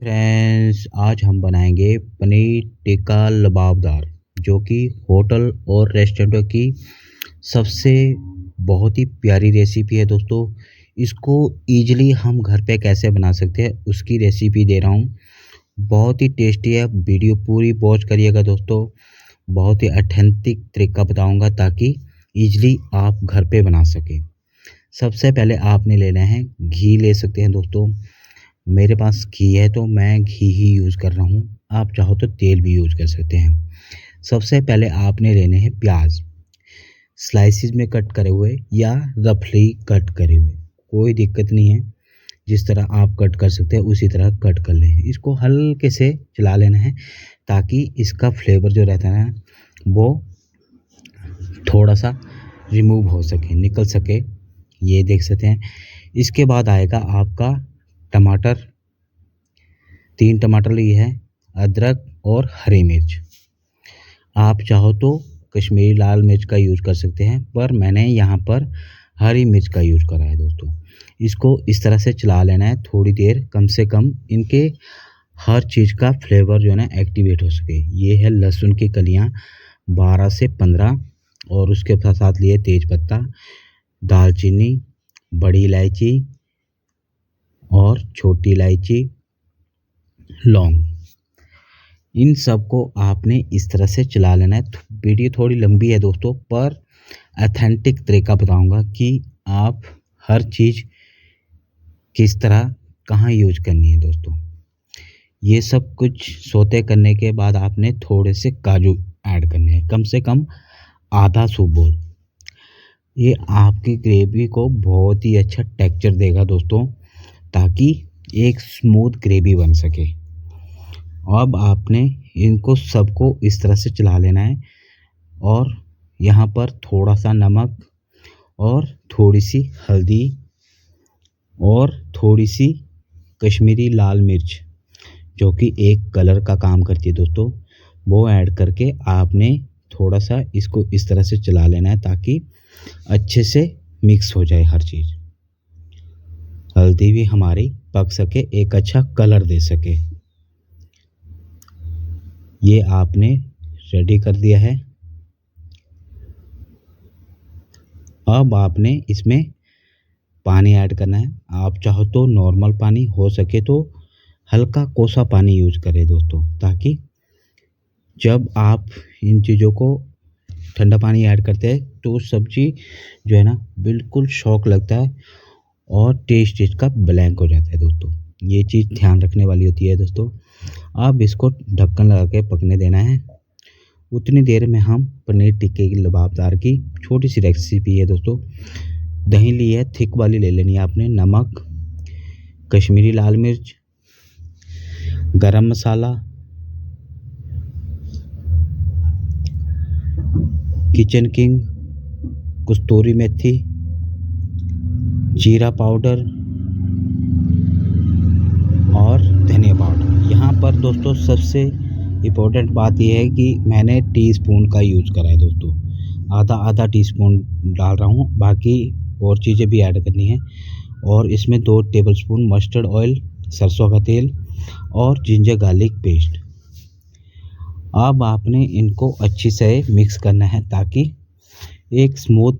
Friends, आज हम बनाएंगे पनीर टिक्का लबाबदार, जो कि होटल और रेस्टोरेंटों की सबसे बहुत ही प्यारी रेसिपी है दोस्तों। इसको इजीली हम घर पे कैसे बना सकते हैं उसकी रेसिपी दे रहा हूँ। बहुत ही टेस्टी है, वीडियो पूरी वॉच करिएगा दोस्तों। बहुत ही ऑथेंटिक तरीका बताऊंगा ताकि इजीली आप घर पे बना सकें। सबसे पहले आपने लेना है घी, ले सकते हैं दोस्तों। मेरे पास घी है तो मैं घी ही यूज़ कर रहा हूँ, आप चाहो तो तेल भी यूज़ कर सकते हैं। सबसे पहले आपने लेने हैं प्याज, स्लाइसिस में कट करे हुए या रफली कट करे हुए, कोई दिक्कत नहीं है। जिस तरह आप कट कर सकते हैं उसी तरह कट कर लें। इसको हल्के से चला लेना है ताकि इसका फ्लेवर जो रहता है ना वो थोड़ा सा रिमूव हो सके, निकल सके। ये देख सकते हैं। इसके बाद आएगा आपका टमाटर, 3 टमाटर लिए हैं, अदरक और हरी मिर्च। आप चाहो तो कश्मीरी लाल मिर्च का यूज़ कर सकते हैं, पर मैंने यहाँ पर हरी मिर्च का यूज़ करा है दोस्तों। इसको इस तरह से चला लेना है थोड़ी देर, कम से कम इनके हर चीज़ का फ्लेवर जो है ना एक्टिवेट हो सके। ये है लहसुन की कलियाँ 12 से 15, और उसके साथ लिए तेज पत्ता, दालचीनी, बड़ी इलायची और छोटी इलायची, लौंग। इन सबको आपने इस तरह से चला लेना है। वीडियो थोड़ी लंबी है दोस्तों, पर ऑथेंटिक तरीका बताऊंगा कि आप हर चीज़ किस तरह कहाँ यूज करनी है दोस्तों। ये सब कुछ सोते करने के बाद आपने थोड़े से काजू ऐड करने हैं, कम से कम आधा सूप बोल। ये आपकी ग्रेवी को बहुत ही अच्छा टेक्सचर देगा दोस्तों, ताकि एक स्मूथ ग्रेवी बन सके। अब आपने इनको सबको इस तरह से चला लेना है, और यहाँ पर थोड़ा सा नमक और थोड़ी सी हल्दी और थोड़ी सी कश्मीरी लाल मिर्च, जो कि एक कलर का काम करती है दोस्तों, वो ऐड करके आपने थोड़ा सा इसको इस तरह से चला लेना है ताकि अच्छे से मिक्स हो जाए हर चीज़। हल्दी भी हमारी पक सके, एक अच्छा कलर दे सके। ये आपने रेडी कर दिया है। अब आपने इसमें पानी ऐड करना है। आप चाहो तो नॉर्मल पानी, हो सके तो हल्का कोसा पानी यूज करें दोस्तों, ताकि जब आप इन चीज़ों को ठंडा पानी ऐड करते हैं तो सब्जी जो है ना बिल्कुल शौक लगता है और टेस्ट इसका ब्लैंक हो जाता है दोस्तों। ये चीज़ ध्यान रखने वाली होती है दोस्तों। अब इसको ढक्कन लगा के पकने देना है। उतनी देर में हम पनीर टिक्के की लबाबदार की छोटी सी रेसिपी है दोस्तों। दही ली है, थिक वाली ले लेनी है आपने। नमक, कश्मीरी लाल मिर्च, गरम मसाला, किचन किंग, कस्तूरी मेथी, जीरा पाउडर और धनिया पाउडर। यहाँ पर दोस्तों सबसे इम्पोर्टेंट बात यह है कि मैंने टीस्पून का यूज़ करा है दोस्तों। आधा टीस्पून डाल रहा हूँ, बाकी और चीज़ें भी ऐड करनी है। और इसमें 2 टेबलस्पून मस्टर्ड ऑयल, सरसों का तेल और जिंजर गार्लिक पेस्ट। अब आपने इनको अच्छी से मिक्स करना है ताकि एक स्मूथ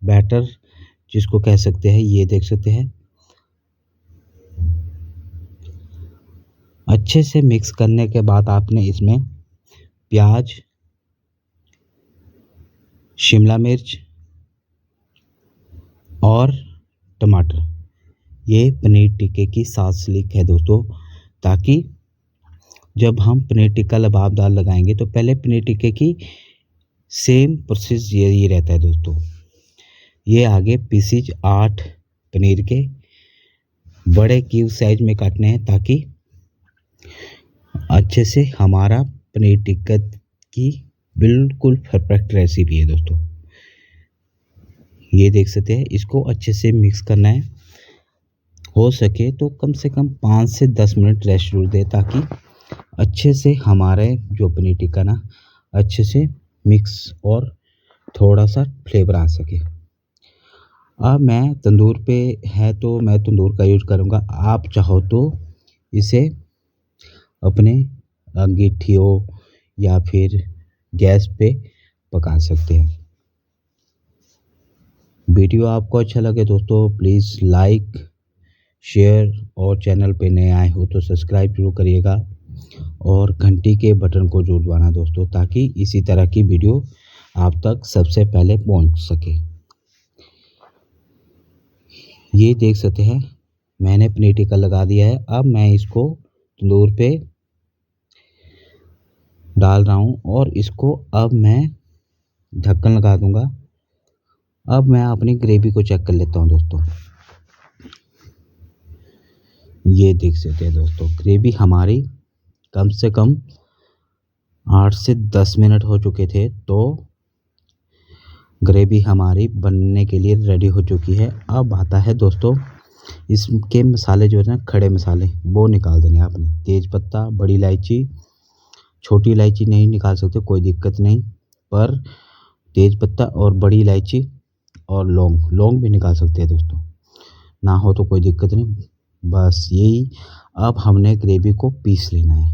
बैटर जिसको कह सकते हैं, ये देख सकते हैं। अच्छे से मिक्स करने के बाद आपने इसमें प्याज, शिमला मिर्च और टमाटर, ये पनीर टिक्के की सास लीक है दोस्तों, ताकि जब हम पनीर टिक्का लबाबदार लगाएंगे तो पहले पनीर टिक्के की सेम प्रोसेस यही रहता है दोस्तों। ये आगे पीसीज 8 पनीर के बड़े क्यूब साइज में काटने हैं ताकि अच्छे से हमारा पनीर टिक्का की बिल्कुल परफेक्ट रेसिपी है दोस्तों। ये देख सकते हैं। इसको अच्छे से मिक्स करना है। हो सके तो कम से कम 5 से 10 मिनट रेस्ट जरूर दें, ताकि अच्छे से हमारे जो पनीर टिक्का ना अच्छे से मिक्स और थोड़ा सा फ्लेवर आ सके। अब मैं तंदूर पे है तो मैं तंदूर का यूज़ करूँगा। आप चाहो तो इसे अपने अंगीठी हो या फिर गैस पे पका सकते हैं। वीडियो आपको अच्छा लगे दोस्तों प्लीज़ लाइक शेयर और चैनल पे नए आए हो तो सब्सक्राइब जरूर करिएगा और घंटी के बटन को जरूर दबाना दोस्तों, ताकि इसी तरह की वीडियो आप तक सबसे पहले पहुंच सके। ये देख सकते हैं मैंने पनीर टिक्का लगा दिया है। अब मैं इसको तंदूर पे डाल रहा हूँ और इसको अब मैं ढक्कन लगा दूंगा। अब मैं अपनी ग्रेवी को चेक कर लेता हूँ दोस्तों। ये देख सकते हैं दोस्तों ग्रेवी हमारी कम से कम 8 से 10 मिनट हो चुके थे, तो ग्रेवी हमारी बनने के लिए रेडी हो चुकी है। अब आता है दोस्तों इसके मसाले जो है ना, खड़े मसाले वो निकाल देने आपने। तेज पत्ता, बड़ी इलायची, छोटी इलायची नहीं निकाल सकते कोई दिक्कत नहीं, पर तेज पत्ता और बड़ी इलायची और लौंग भी निकाल सकते हैं दोस्तों, ना हो तो कोई दिक्कत नहीं। बस यही। अब हमने ग्रेवी को पीस लेना है।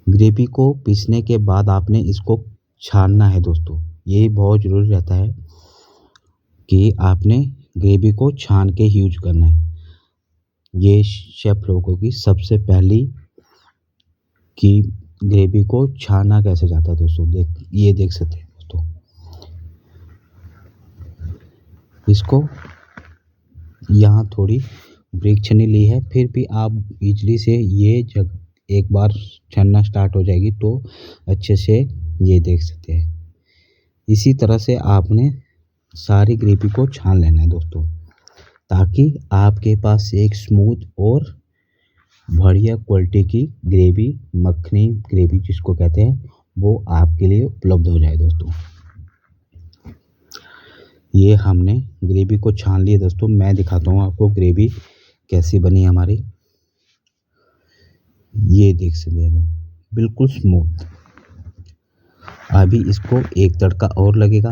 ग्रेवी को पीसने के बाद आपने इसको छानना है दोस्तों। ये बहुत ज़रूरी रहता है कि आपने ग्रेवी को छान के यूज करना है। ये शेफ लोगों की सबसे पहली कि ग्रेवी को छाना कैसे जाता है दोस्तों। ये देख सकते हैं दोस्तों। इसको यहाँ थोड़ी ब्रेक छनी ली है, फिर भी आप इजली से ये जब एक बार छनना स्टार्ट हो जाएगी तो अच्छे से ये देख सकते हैं। इसी तरह से आपने सारी ग्रेवी को छान लेना है दोस्तों, ताकि आपके पास एक स्मूथ और बढ़िया क्वालिटी की ग्रेवी, मखनी ग्रेवी जिसको कहते हैं, वो आपके लिए उपलब्ध हो जाए दोस्तों। ये हमने ग्रेवी को छान लिया दोस्तों। मैं दिखाता हूँ आपको ग्रेवी कैसी बनी हमारी। ये देख सकते हैं बिल्कुल स्मूथ। अभी इसको एक तड़का और लगेगा।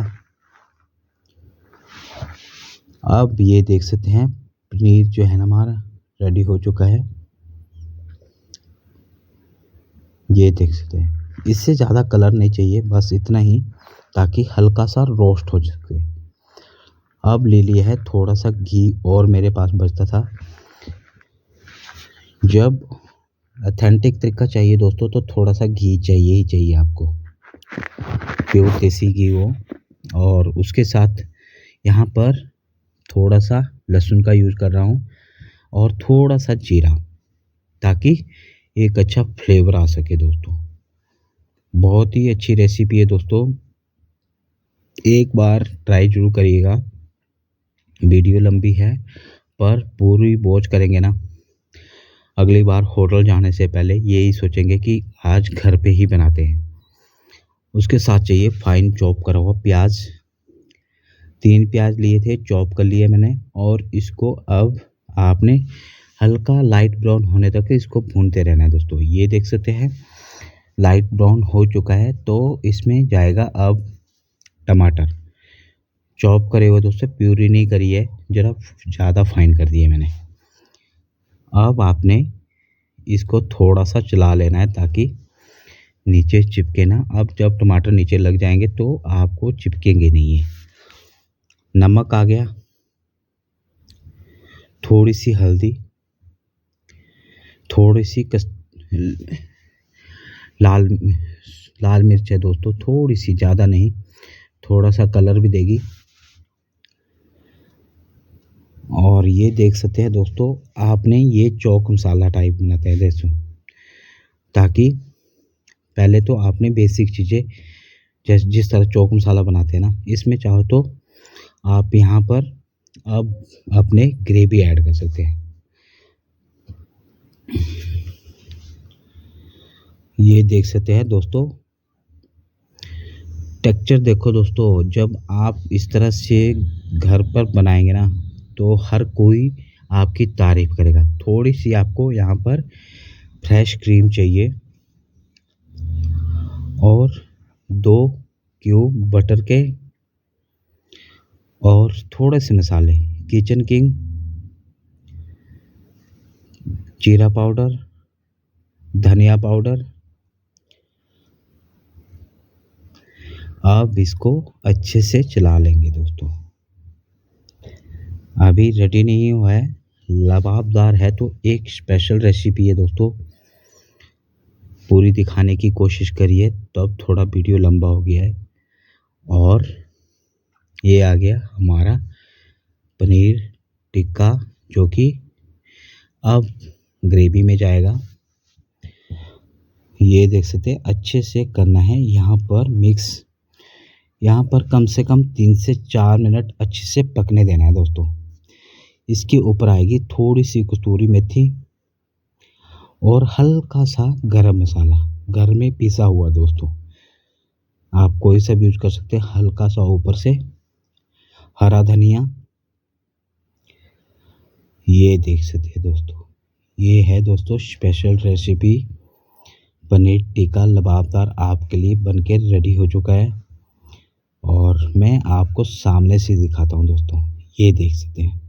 अब ये देख सकते हैं पनीर जो है ना हमारा रेडी हो चुका है। ये देख सकते हैं, इससे ज़्यादा कलर नहीं चाहिए, बस इतना ही, ताकि हल्का सा रोस्ट हो सके। अब ले लिया है थोड़ा सा घी और मेरे पास बचता था। जब ऑथेंटिक तरीका चाहिए दोस्तों तो थोड़ा सा घी चाहिए ही चाहिए आपको, प्योर देसी घी हो। और उसके साथ यहाँ पर थोड़ा सा लहसुन का यूज़ कर रहा हूँ और थोड़ा सा जीरा, ताकि एक अच्छा फ्लेवर आ सके दोस्तों। बहुत ही अच्छी रेसिपी है दोस्तों, एक बार ट्राई जरूर करिएगा। वीडियो लंबी है पर पूरी वॉच करेंगे ना, अगली बार होटल जाने से पहले यही सोचेंगे कि आज घर पे ही बनाते हैं। उसके साथ चाहिए फाइन चॉप करा हुआ प्याज। 3 प्याज लिए थे, चॉप कर लिए मैंने। और इसको अब आपने हल्का लाइट ब्राउन होने तक इसको भूनते रहना है दोस्तों। ये देख सकते हैं लाइट ब्राउन हो चुका है, तो इसमें जाएगा अब टमाटर चॉप करे हुए दोस्तों, प्यूरी नहीं करी है, ज़रा ज़्यादा फाइन कर दिए मैंने। अब आपने इसको थोड़ा सा चला लेना है ताकि नीचे चिपके ना। अब जब टमाटर नीचे लग जाएंगे तो आपको चिपकेंगे नहीं है। नमक आ गया, थोड़ी सी हल्दी, थोड़ी सी लाल मिर्च है दोस्तों, थोड़ी सी, ज़्यादा नहीं, थोड़ा सा कलर भी देगी। और ये देख सकते हैं दोस्तों आपने ये चौक मसाला टाइप बनाते हैं दोस्तों, ताकि पहले तो आपने बेसिक चीज़ें जैसे जिस तरह चौक मसाला बनाते हैं ना, इसमें चाहो तो आप यहाँ पर अब अपने ग्रेवी ऐड कर सकते हैं। ये देख सकते हैं दोस्तों टेक्सचर देखो दोस्तों। जब आप इस तरह से घर पर बनाएंगे ना तो हर कोई आपकी तारीफ़ करेगा। थोड़ी सी आपको यहाँ पर फ्रेश क्रीम चाहिए और 2 क्यूब बटर के और थोड़े से मसाले, किचन किंग, जीरा पाउडर, धनिया पाउडर। अब इसको अच्छे से चला लेंगे दोस्तों। अभी रेडी नहीं हुआ है, लबाबदार है तो एक स्पेशल रेसिपी है दोस्तों, पूरी दिखाने की कोशिश करिए, तब थोड़ा वीडियो लंबा हो गया है। और ये आ गया हमारा पनीर टिक्का, जो कि अब ग्रेवी में जाएगा। ये देख सकते हैं, अच्छे से करना है यहाँ पर मिक्स। यहाँ पर कम से कम 3 से 4 मिनट अच्छे से पकने देना है दोस्तों। इसके ऊपर आएगी थोड़ी सी कसूरी मेथी और हल्का सा गरम मसाला, घर में पिसा हुआ दोस्तों, आप कोई सा भी यूज कर सकते हैं। हल्का सा ऊपर से हरा धनिया। ये देख सकते हैं दोस्तों, ये है दोस्तों स्पेशल रेसिपी पनीर टिक्का लबाबदार आपके लिए बनके रेडी हो चुका है। और मैं आपको सामने से दिखाता हूँ दोस्तों, ये देख सकते हैं।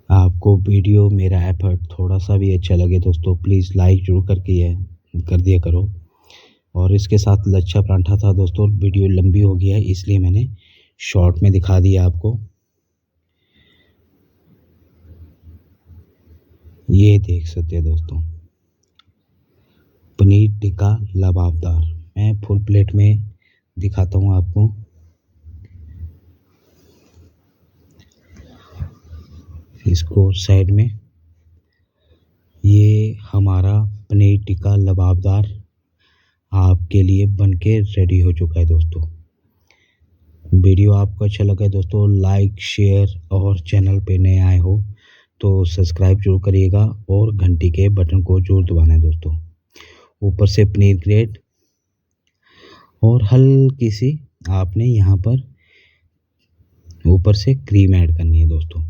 आपको वीडियो मेरा एफर्ट थोड़ा सा भी अच्छा लगे दोस्तों, प्लीज़ लाइक जरूर कर दिया करो। और इसके साथ लच्छा पराठा था दोस्तों। वीडियो लंबी हो गया है इसलिए मैंने शॉर्ट में दिखा दिया आपको। ये देख सकते हैं दोस्तों, पनीर टिक्का लबाबदार। मैं फुल प्लेट में दिखाता हूँ आपको। इसको साइड में, ये हमारा पनीर टिक्का लबाबदार आपके लिए बनके रेडी हो चुका है दोस्तों। वीडियो आपको अच्छा लगा दोस्तों, लाइक शेयर, और चैनल पे नए आए हो तो सब्सक्राइब जरूर करिएगा और घंटी के बटन को जरूर दबाना है दोस्तों। ऊपर से पनीर ग्रेट और हल्की सी आपने यहाँ पर ऊपर से क्रीम ऐड करनी है दोस्तों।